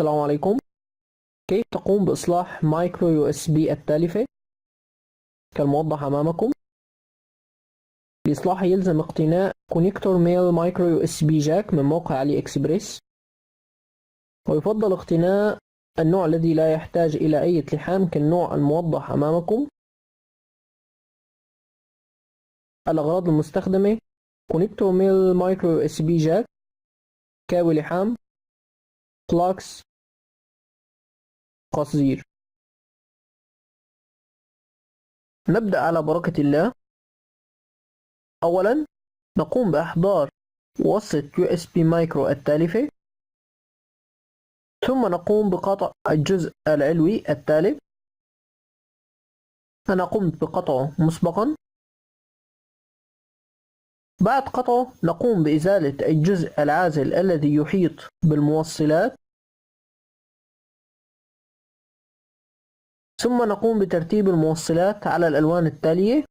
السلام عليكم. كيف تقوم بإصلاح مايكرو يو اس بي التالفة كالموضح أمامكم؟ لإصلاحه يلزم اقتناء كونيكتور ميل مايكرو يو اس بي جاك من موقع علي إكسبريس، ويفضل اقتناء النوع الذي لا يحتاج إلى أي لحام كالنوع الموضح أمامكم. الأغراض المستخدمة: كونيكتور ميل مايكرو يو اس بي جاك، كاوي لحام، فلاكس، قصدير. نبدأ على بركة الله. أولا نقوم بإحضار وصلة USB مايكرو التالفة، ثم نقوم بقطع الجزء العلوي التالف. أنا قمت بقطعه مسبقا. بعد قطعه نقوم بإزالة الجزء العازل الذي يحيط بالموصلات، ثم نقوم بترتيب الموصلات على الألوان التالية: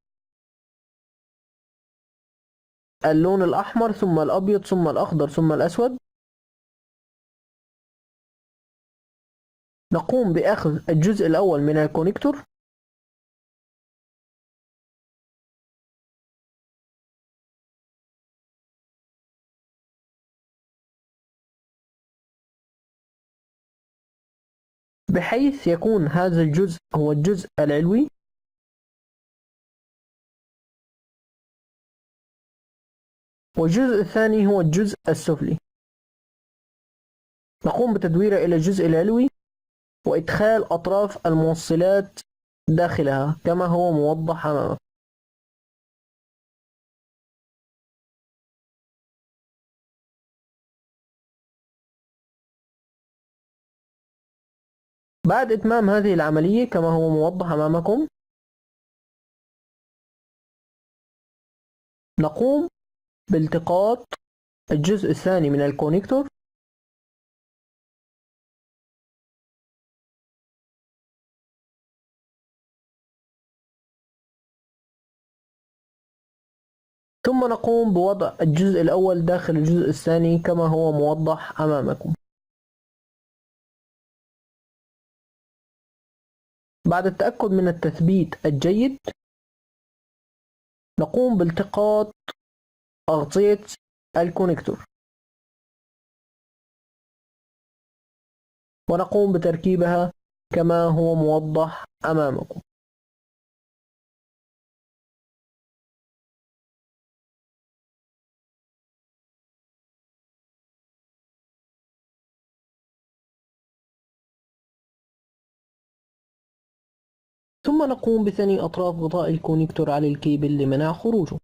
اللون الأحمر، ثم الأبيض، ثم الأخضر، ثم الأسود. نقوم بأخذ الجزء الأول من الكونيكتور بحيث يكون هذا الجزء هو الجزء العلوي، والجزء الثاني هو الجزء السفلي. نقوم بتدويره إلى الجزء العلوي وإدخال أطراف الموصلات داخلها كما هو موضح أمامك. بعد إتمام هذه العملية كما هو موضح أمامكم، نقوم بالتقاط الجزء الثاني من الكونيكتور ثم نقوم بوضع الجزء الأول داخل الجزء الثاني كما هو موضح أمامكم. بعد التأكد من التثبيت الجيد نقوم بالتقاط أغطية الكونيكتور ونقوم بتركيبها كما هو موضح أمامكم. ثم نقوم بثني أطراف غطاء الكونيكتور على الكيبل لمنع خروجه.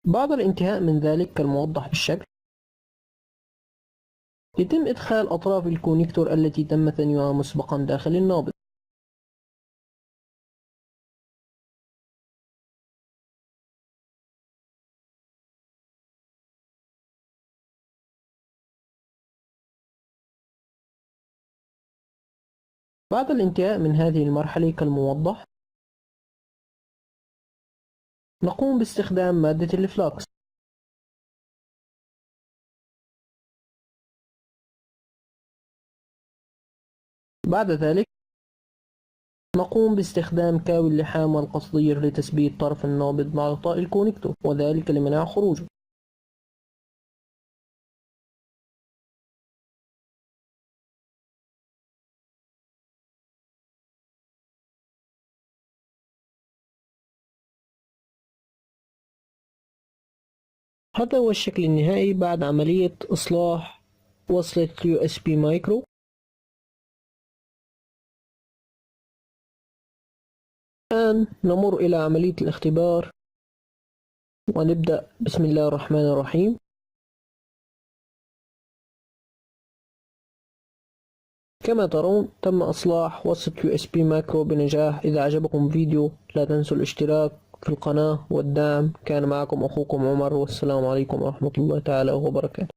بعد الانتهاء من ذلك كالموضح بالشكل، يتم إدخال أطراف الكونيكتور التي تم ثنيها مسبقا داخل النابض. بعد الانتهاء من هذه المرحلة كالموضح، نقوم باستخدام مادة الفلاكس. بعد ذلك نقوم باستخدام كاوي اللحام والقصدير لتثبيت طرف النابض مع غطاء الكونيكتور، وذلك لمنع خروجه. هذا هو الشكل النهائي بعد عملية إصلاح وصلة USB مايكرو. الآن نمر إلى عملية الاختبار ونبدأ. بسم الله الرحمن الرحيم. كما ترون تم إصلاح وصلة USB مايكرو بنجاح. إذا عجبكم فيديو لا تنسوا الاشتراك في القناة والدعم. كان معكم أخوكم عمر، والسلام عليكم ورحمة الله تعالى وبركاته.